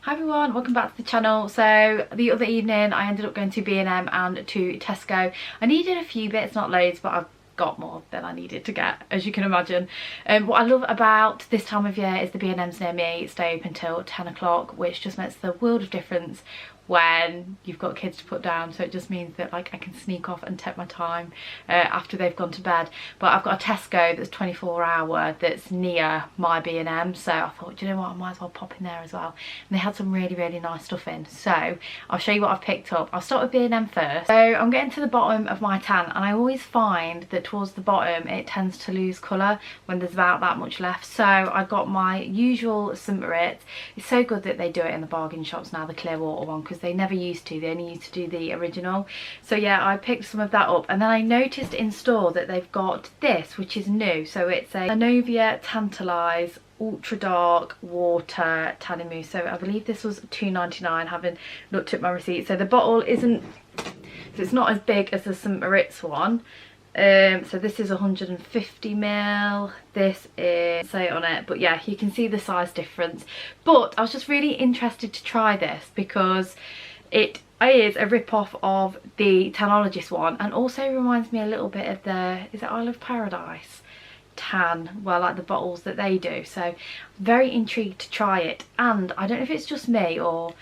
Hi everyone, welcome back to the channel. So the other evening I ended up going to B&M and to Tesco. I needed a few bits, not loads, but I've got more than I needed to get, as you can imagine. What I love about this time of year is the B&Ms near me stay open till 10 o'clock, which just makes the world of difference when you've got kids to put down. So it just means that like I can sneak off and take my time after they've gone to bed. But I've got a Tesco that's 24-hour that's near my B&M, so I thought, do you know what, I might as well pop in there as well. And they had some really nice stuff in, so I'll show you what I've picked up. I'll start with B&M first. So I'm getting to the bottom of my tan, and I always find that towards the bottom it tends to lose colour when there's about that much left. So I got my usual St. It's so good that they do it in the bargain shops now, the clear water one, because they never used to. They only used to do the original. So yeah, I picked some of that up, and then I noticed in store that they've got this, which is new. So it's a Anovia Tantalise ultra dark water tanning mousse. So I believe this was £2.99, having looked at my receipt. So the bottle isn't, so it's not as big as the St. Moritz one. So this is 150ml, this is say on it, but yeah, you can see the size difference. But I was just really interested to try this because it is a rip-off of the Tanologist one, and also reminds me a little bit of the, is it Isle of Paradise tan, well, like the bottles that they do. So very intrigued to try it, and I don't know if it's just me or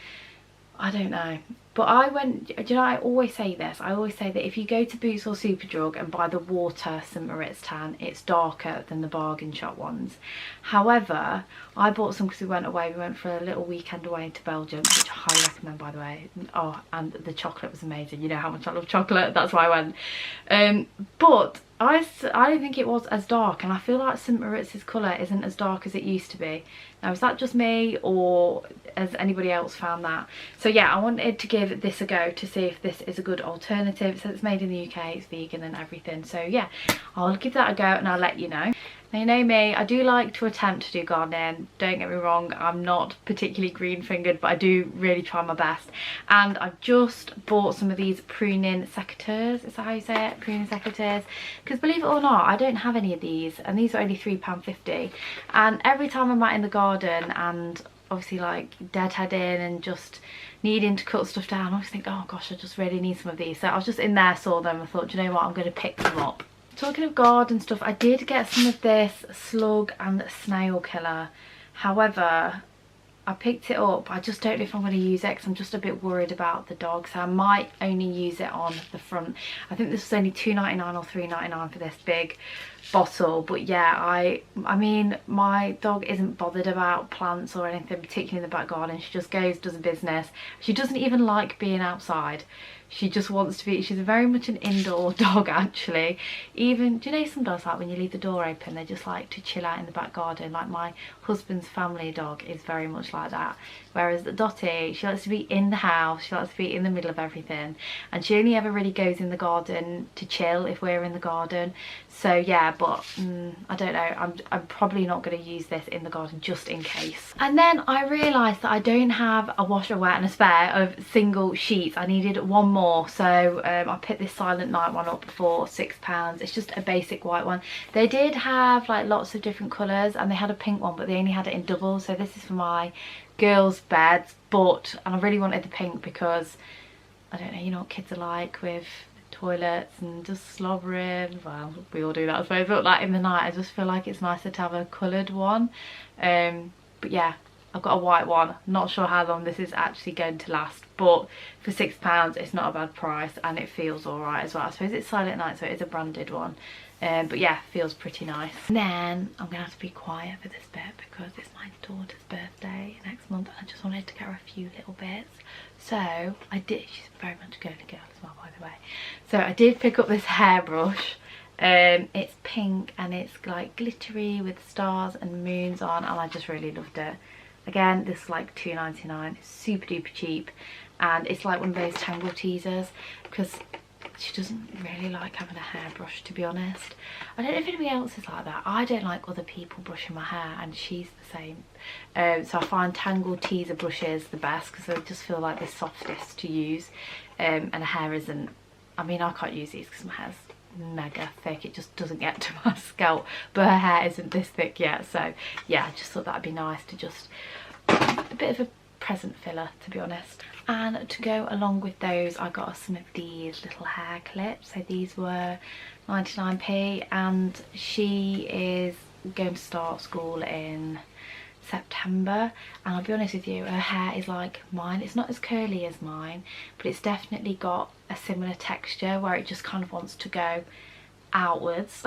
I don't know, but I went, do you know, I always say this, I always say that if you go to Boots or Superdrug and buy the water St. Moritz tan, it's darker than the bargain shop ones. However, I bought some because we went away, we went for a little weekend away to Belgium, which I highly recommend, by the way. Oh, and the chocolate was amazing, you know how much I love chocolate, that's why I went. But I don't think it was as dark, and I feel like St. Moritz's colour isn't as dark as it used to be. Now, is that just me, or has anybody else found that? So yeah, I wanted to give this a go to see if this is a good alternative. So it's made in the UK, it's vegan and everything. So yeah, I'll give that a go and I'll let you know. Now, you know me, I do like to attempt to do gardening. Don't get me wrong, I'm not particularly green fingered, but I do really try my best. And I've just bought some of these pruning secateurs, is that how you say it? Pruning secateurs. Because believe it or not, I don't have any of these, and these are only £3.50. And every time I'm out in the garden and obviously like deadheading and just needing to cut stuff down, I always think, oh gosh, I just really need some of these. So I was just in there, saw them, and thought, do you know what, I'm going to pick them up. Talking of garden stuff, I did get some of this slug and snail killer. However, I picked it up, I just don't know if I'm going to use it because I'm just a bit worried about the dog, so I might only use it on the front. I think this was only £2.99 or £3.99 for this big bottle. But yeah, I mean, my dog isn't bothered about plants or anything, particularly in the back garden. She just goes, does a business. She doesn't even like being outside. She just wants to be, she's very much an indoor dog actually. Even, do you know some dogs, like when you leave the door open, they just like to chill out in the back garden. Like my husband's family dog is very much like that. Whereas Dottie, she likes to be in the house, she likes to be in the middle of everything. And she only ever really goes in the garden to chill if we're in the garden. So yeah, but I don't know, I'm probably not going to use this in the garden just in case. And then I realised that I don't have a washer wet and a spare of single sheets. I needed one more, so I picked this Silent Night one up for £6. It's just a basic white one. They did have like lots of different colours, and they had a pink one, but they only had it in doubles. So this is for my girls' beds, and I really wanted the pink because I don't know, you know what kids are like with toilets and just slobbering. Well, we all do that I suppose, but like in the night I just feel like it's nicer to have a coloured one. But yeah, I've got a white one. Not sure how long this is actually going to last, but for £6 it's not a bad price, and it feels alright as well. I suppose it's Silent Night, so it is a branded one. But yeah, feels pretty nice. And then I'm gonna have to be quiet for this bit because it's my daughter's birthday next month, and I just wanted to get her a few little bits. So I did, she's very much a girly girl as well, by the way. So I did pick up this hairbrush. It's pink and it's like glittery with stars and moons on, and I just really loved it. Again, this is like £2.99, super duper cheap, and it's like one of those tangle teasers because she doesn't really like having a hairbrush, to be honest. I don't know if anybody else is like that. I don't like other people brushing my hair, and she's the same. So I find tangle teaser brushes the best because they just feel like the softest to use, and her hair isn't, I mean, I can't use these because my hair's mega thick, it just doesn't get to my scalp, but her hair isn't this thick yet. So yeah, I just thought that'd be nice to just a bit of a present filler, to be honest. And to go along with those, I got some of these little hair clips. So these were 99p, and she is going to start school in September, and I'll be honest with you, her hair is like mine. It's not as curly as mine, but it's definitely got a similar texture where it just kind of wants to go outwards.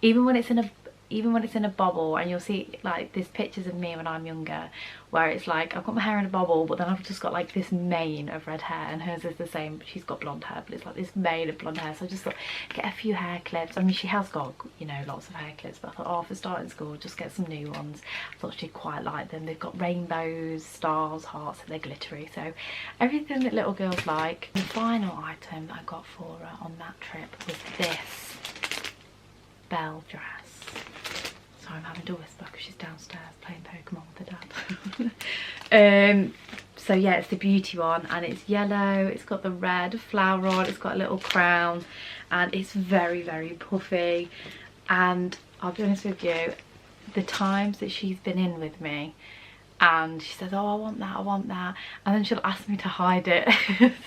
even when it's in a bobble, and you'll see like there's pictures of me when I'm younger where it's like I've got my hair in a bobble, but then I've just got like this mane of red hair, and hers is the same. She's got blonde hair, but it's like this mane of blonde hair. So I just thought, get a few hair clips. I mean, she has got, you know, lots of hair clips, but I thought, oh, for starting school, just get some new ones. I thought she'd quite like them. They've got rainbows, stars, hearts, and they're glittery, so everything that little girls like. The final item that I got for her on that trip was this bell dress. I'm having to whisper because she's downstairs playing Pokemon with her dad. So yeah, it's the beauty one, and it's yellow, it's got the red flower on, it's got a little crown, and it's very, very puffy. And I'll be honest with you, the times that she's been in with me and she says, oh, I want that, I want that, and then she'll ask me to hide it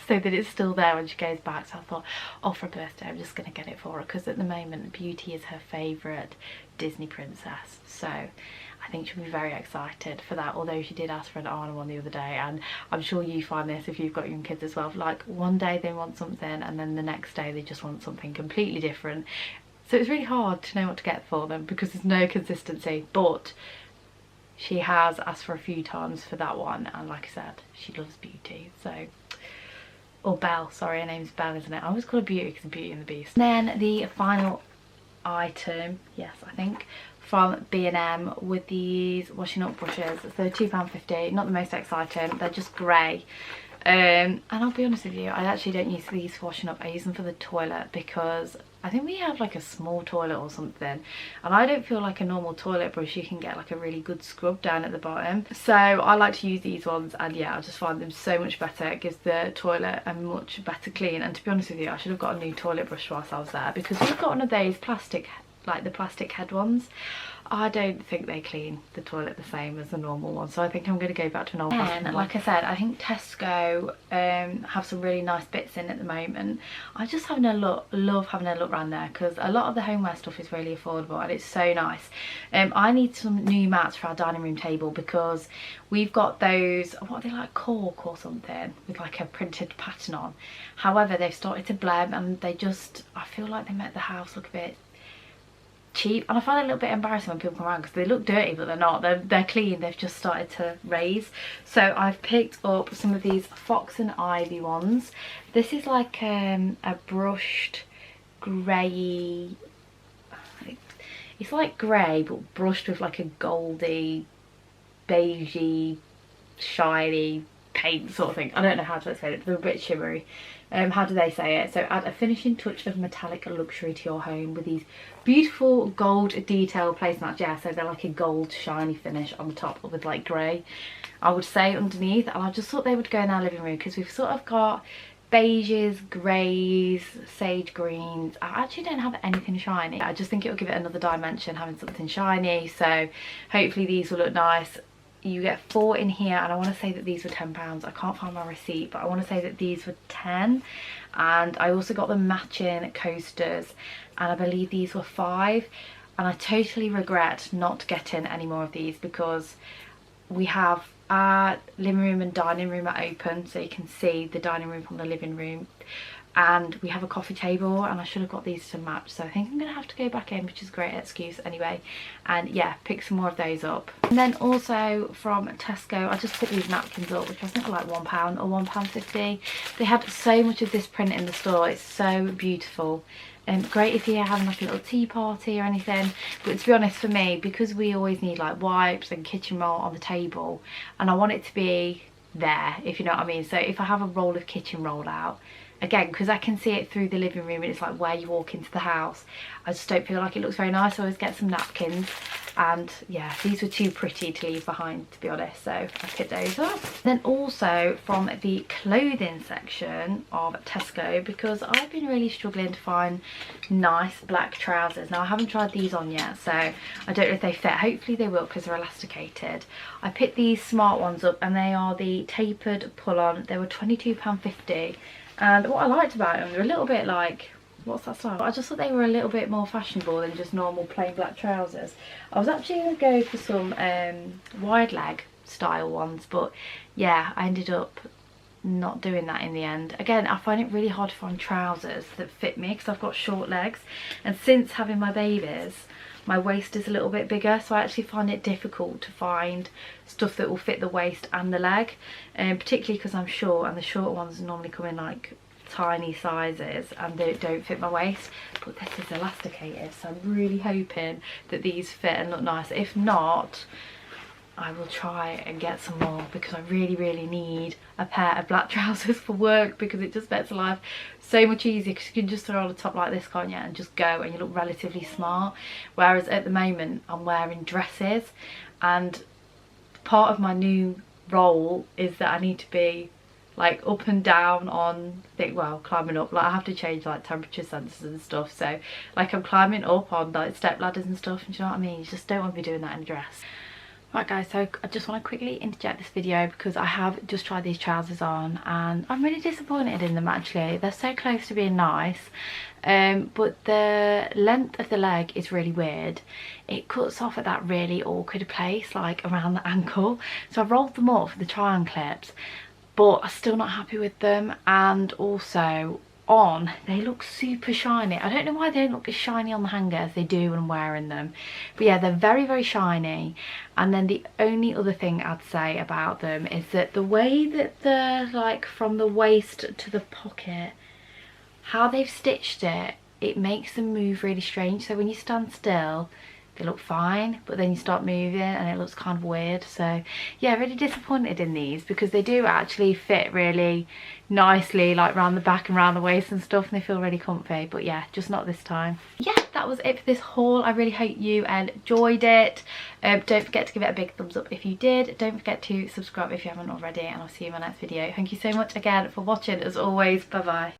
so that it's still there when she goes back. So I thought, oh, for her birthday I'm just going to get it for her, because at the moment Beauty is her favourite Disney princess, so I think she'll be very excited for that. Although she did ask for an Anna one the other day, and I'm sure you find this if you've got young kids as well, like one day they want something and then the next day they just want something completely different. So it's really hard to know what to get for them because there's no consistency. But she has asked for a few times for that one, and like I said, she loves Beauty. So, or Belle, sorry, her name's Belle, isn't it? I always call her Beauty because of Beauty and the Beast. And then the final item, yes, I think, from B&M with these washing up brushes. So they're £2.50, not the most exciting, they're just grey. And I'll be honest with you, I actually don't use these for washing up. I use them for the toilet because I think we have like a small toilet or something, and I don't feel like a normal toilet brush you can get like a really good scrub down at the bottom. So I like to use these ones, and yeah, I just find them so much better. It gives the toilet a much better clean. And to be honest with you, I should have got a new toilet brush whilst I was there, because we've got one of those plastic, like the plastic head ones. I don't think they clean the toilet the same as the normal one, so I think I'm going to go back to an old fashioned one. Like I said, I think Tesco have some really nice bits in at the moment. I'm just having a look, love having a look around there, because a lot of the homeware stuff is really affordable and it's so nice. I need some new mats for our dining room table, because we've got those, what are they, like cork or something with like a printed pattern on. However, they've started to bleb, and they just, I feel like they make the house look a bit cheap, and I find it a little bit embarrassing when people come around because they look dirty, but they're not. They're clean. They've just started to raise. So I've picked up some of these Fox and Ivy ones. This is like a brushed grey, it's like grey but brushed with like a goldy, beigey, shiny paint sort of thing. I don't know how to explain it. They're a bit shimmery. How do they say it? So add a finishing touch of metallic luxury to your home with these beautiful gold detail placemats. Yeah, so they're like a gold shiny finish on the top with like grey, I would say, underneath. And I just thought they would go in our living room because we've sort of got beiges, greys, sage greens. I actually don't have anything shiny. I just think it will give it another dimension having something shiny. So hopefully these will look nice. You get 4 in here, and I want to say that these were £10. I can't find my receipt, but I want to say that these were 10. And I also got the matching coasters, and I believe these were 5. And I totally regret not getting any more of these, because we have our living room and dining room are open, so you can see the dining room from the living room, and we have a coffee table, and I should have got these to match. So I think I'm gonna have to go back in, which is a great excuse anyway, and yeah, pick some more of those up. And then also from Tesco, I just picked these napkins up, which I think were like £1 or £1.50. They had so much of this print in the store. It's so beautiful. Great if you're having like a little tea party or anything. But to be honest, for me, because we always need like wipes and kitchen roll on the table, and I want it to be there, if you know what I mean. So if I have a roll of kitchen roll out, again, because I can see it through the living room and it's like where you walk into the house, I just don't feel like it looks very nice. I always get some napkins, and yeah, these were too pretty to leave behind, to be honest, so I picked those up. Then also from the clothing section of Tesco, because I've been really struggling to find nice black trousers. Now I haven't tried these on yet, so I don't know if they fit. Hopefully they will, because they're elasticated. I picked these smart ones up, and they are the tapered pull-on. They were £22.50, and what I liked about them, they're a little bit like, what's that style? I just thought they were a little bit more fashionable than just normal plain black trousers. I was actually going to go for some wide leg style ones, but yeah, I ended up not doing that in the end. Again, I find it really hard to find trousers that fit me because I've got short legs, and since having my babies, my waist is a little bit bigger, so I actually find it difficult to find stuff that will fit the waist and the leg, particularly because I'm short, and the short ones normally come in like tiny sizes and they don't fit my waist. But this is elasticated, so I'm really hoping that these fit and look nice. If not, I will try and get some more, because I really need a pair of black trousers for work, because it just makes life so much easier, because you can just throw on a top like this, can't you, and just go, and you look relatively smart. Whereas at the moment I'm wearing dresses, and part of my new role is that I need to be like up and down on, well, climbing up, like I have to change like temperature sensors and stuff, so like I'm climbing up on like step ladders and stuff, and do you know what I mean? You just don't want to be doing that in a dress. Right guys, so I just want to quickly interject this video because I have just tried these trousers on and I'm really disappointed in them actually. They're so close to being nice, but the length of the leg is really weird. It cuts off at that really awkward place, like around the ankle. So I've rolled them up for the try-on clips, but I'm still not happy with them. And also on, they look super shiny. I don't know why they don't look as shiny on the hanger as they do when I'm wearing them, but yeah, they're very shiny. And then the only other thing I'd say about them is that the way that they're like from the waist to the pocket, how they've stitched it, it makes them move really strange. So when you stand still they look fine, but then you start moving and it looks kind of weird. So yeah, really disappointed in these, because they do actually fit really nicely like around the back and around the waist and stuff, and they feel really comfy, but yeah, just not this time. Yeah, that was it for this haul. I really hope you enjoyed it. Don't forget to give it a big thumbs up if you did. Don't forget to subscribe if you haven't already, and I'll see you in my next video. Thank you so much again for watching. As always, bye bye.